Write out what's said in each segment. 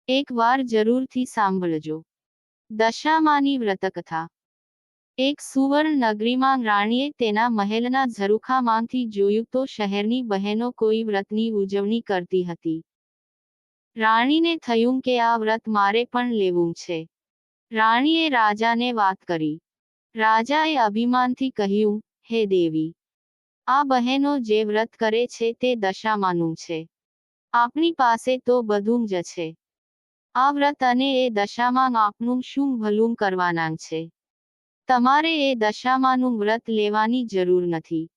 એકવાર જરૂરથી સાંભળજો. દશામાની વ્રતકથા. એક સુવર્ણ નગરીમાં રાણીએ તેના મહેલના ઝરૂખામાંથી જોયું તો શહેરની બહેનો કોઈ વ્રતની ઉજવણી કરતી હતી. રાણીને થયું કે આ વ્રત મારે પણ લેવું છે. રાણીએ રાજાને વાત કરી. રાજાએ અભિમાનથી કહ્યું, હે દેવી, આ બહેનો જે વ્રત કરે છે તે દશામાનું છે. આપણી પાસે તો બધું જ છે. આ વ્રત અને એ દશામાં આપનું શું ભલું કરવાના છે? તમારે એ દશામાનું વ્રત લેવાની જરૂર નથી.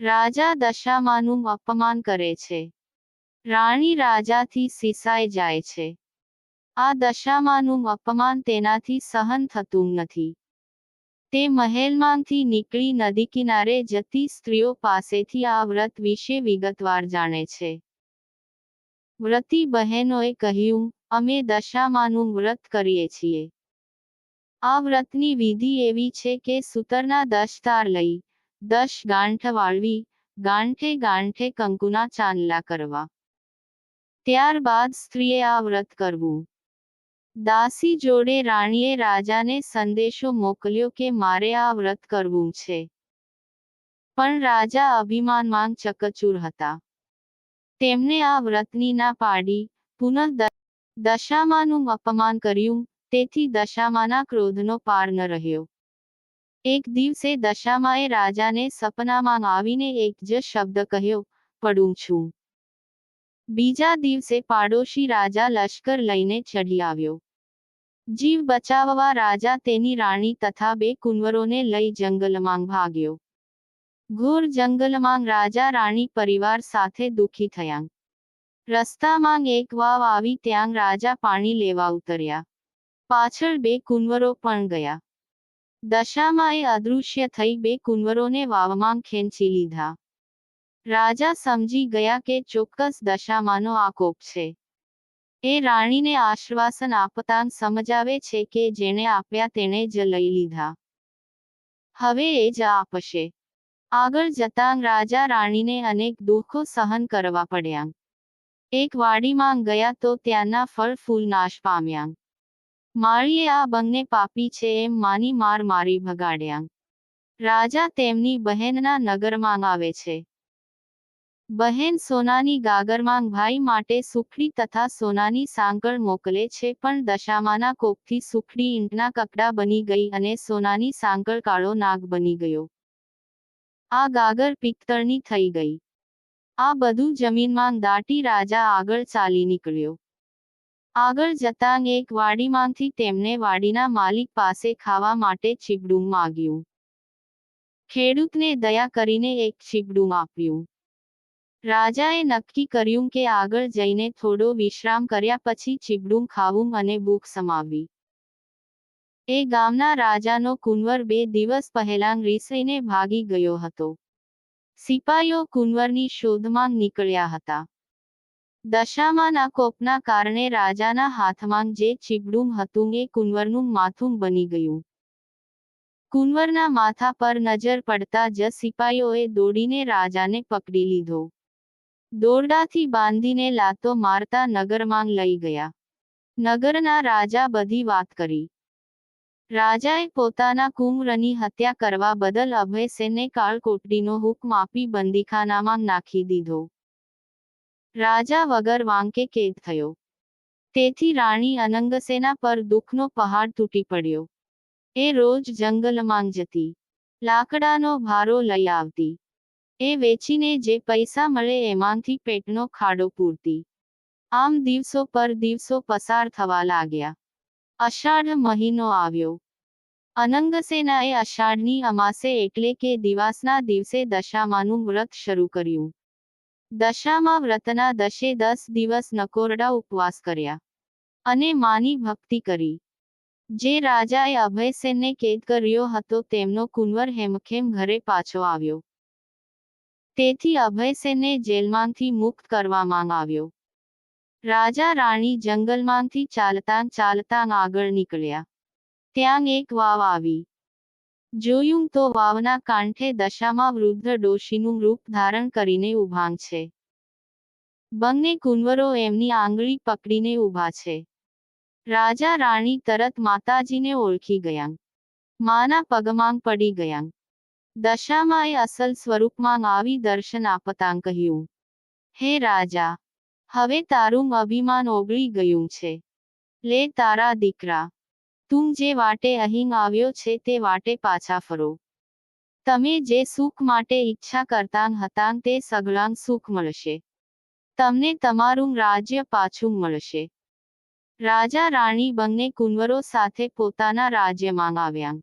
રાજા દશામાનું અપમાન કરે છે. રાણી રાજાથી સિસાઈ જાય છે. આ દશામાનું અપમાન તેનાથી સહન થતું નથી. તે મહેલમાંથી નીકળી નદી કિનારે જતી સ્ત્રીઓ પાસેથી આ વ્રત વિશે વિગતવાર જાણે છે. વ્રતી બહેનોએ કહ્યું, અમે દશામાનું વ્રત કરીએ છીએ. આ વ્રતની વિધિ એવી છે કે સૂતરના 10 તાર લઈ, 10 ગાંઠ વાળવી, ગાંઠે ગાંઠે કંકુના ચાંદલા કરવા. ત્યારબાદ સ્ત્રીએ આ વ્રત કરવું. દાસી જોડે રાણીએ રાજાને સંદેશો મોકલ્યો કે મારે આ વ્રત કરવું છે. પણ રાજા અભિમાનમાં ચકચૂર હતા. તેમને આ વ્રતની ના પાડી, પુનઃ દશામાનું અપમાન કર્યું, તેથી દશામાના ક્રોધનો પાર ન રહ્યો. એક દિવસે દશામાએ રાજાને સપનામાં આવીને એક જ શબ્દ કહ્યો, પડું છું. બીજા દિવસે પાડોશી રાજા લશ્કર લઈને ચઢી આવ્યો. જીવ બચાવવા રાજા તેની રાણી તથા 2 કુંવરોને લઈ જંગલમાં ભાગ્યો. ઘોર જંગલમાં રાજા રાણી પરિવાર સાથે દુઃખી થયા. રસ્તામાં એક વાવ આવી, ત્યાં રાજા પાણી લેવા ઉતર્યા. પાછળ 2 કુંવરો પણ ગયા. દશામાએ અદૃશ્ય થઈ 2 કુંવરોને વાવમાં ખેંચી લીધા. રાજા સમજી ગયા કે ચોક્કસ દશામાનો આ કોપ છે. એ રાણીને આશ્વાસન આપતાં સમજાવે છે કે જેણે આપ્યા તેણે જ લઈ લીધા. હવે એ જ આપશે. આગળ જતાં રાજા રાણીને અનેક દુઃખો સહન કરવા પડ્યા. એક વાડીમાં ગયા તો ત્યાંના ફળ ફૂલ નાશ પામ્યા. માળીએ આ બંને પાપી છે એમ માની મારી ભગાડ્યા. રાજા તેમની બહેનના નગરમાં આવે છે. બહેન સોનાની ગાગરમાં ભાઈ માટે સુખડી તથા સોનાની સાંકળ મોકલે છે, પણ દશામાના કોપથી સુખડી ઈંટના કકડા બની ગઈ અને સોનાની સાંકળ કાળો નાગ બની ગયો. આ ગાગર પિત્તળની થઈ ગઈ. આ બધું જમીનમાં દાટી રાજા આગળ ચાલી નીકળ્યો. આગળ જતાં એક વાડીમાંથી તેમને વાડીના માલિક પાસે ખાવા માટે ચીબડું માગ્યું. ખેડૂતને દયા કરીને એક ચીબડું આપ્યું. રાજાએ નક્કી કર્યું કે આગળ જઈને થોડો વિશ્રામ કર્યા પછી ચીબડું ખાવું અને ભૂખ સમાવવી. એ ગામના રાજાનો કુંવર 2 દિવસ પહેલાં રીસાઈને ભાગી ગયો હતો. સિપાઈઓ કુંવરની શોધમાં નીકળ્યા હતા. દશામાના કોપના કારણે રાજાના હાથમાં જે ચીબડું હતું એ કુંવરનું માથું બની ગયું. કુંવરના માથા પર નજર પડતા જ સિપાઈઓએ દોડીને રાજાને પકડી લીધો. દોરડાથી બાંધીને લાતો મારતા નગરમાં લઈ ગયા. નગરના રાજા બધી વાત કરી. રાજાએ પોતાના કુંવરની હત્યા કરવા બદલ અભયસેનને કાળકોટડીનો હુકમ આપી બંદીખાનામાં નાખી દીધો. રાજા વગર વાંકે કેદ થયો. તેથી રાણી અનંગસેના પર દુઃખનો પહાડ તૂટી પડ્યો. એ રોજ જંગલમાં જતી. લાકડાનો ભારો લઈ આવતી. એ વેચીને જે પૈસા મળે એમાંથી પેટનો ખાડો પૂરતી. આમ દિવસો પર દિવસો પસાર થવા લાગ્યા. અષાઢ મહિનો આવ્યો. અનંગસેનાએ અષાઢની અમાસે એટલે કે દિવાસના દિવસે દશામાનું વ્રત શરૂ કર્યું. દશામા વ્રતના 10 દિવસ નકોરડા ઉપવાસ કર્યા અને માની ભક્તિ કરી. જે રાજાએ અભયસેનને કેદ કર્યો હતો તેમનો કુંવર હેમખેમ ઘરે પાછો આવ્યો. તેથી અભયસેનને જેલમાંથી મુક્ત કરવામાં આવ્યો. રાજા રાણી જંગલમાંથી ચાલતાં આગળ નીકળ્યા. ત્યાં એક વાવ આવી. જોયું તો વાવના કાંઠે દશામા વૃદ્ધ ડોશીનું રૂપ ધારણ કરીને ઊભાં છે. બંને કુંવરો એમની આંગળી પકડીને ઊભા છે. રાજા રાણી તરત માતાજીને ઓળખી ગયા. માના પગમાં પડી ગયા. દશામાએ અસલ સ્વરૂપમાં આવી દર્શન આપતાં કહ્યું, હે રાજા, હવે તારું અભિમાન ઓગળી ગયું છે. લે તારા દીકરા. તું જે વાટે અહીં આવ્યો છે તે વાટે પાછા ફરો. તમે જે સુખ માટે ઈચ્છા કરતાં હતાં તે સઘળાં સુખ મળશે. તમને તમારું રાજ્ય પાછું મળશે. રાજા રાણી બંને કુંવરો સાથે પોતાના રાજ્યમાં આવ્યા.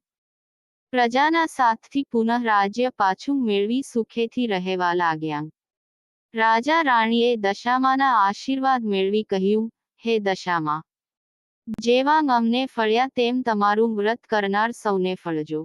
પ્રજાના સાથથી પુનઃ રાજ્ય પાછું મેળવી સુખેથી રહેવા લાગ્યા. રાજા રાણીએ દશામાના આશીર્વાદ મેળવી કહ્યું, હે દશામા, જેવા અમને ફળ્યા તેમ તમારું વ્રત કરનાર સૌને ફળજો.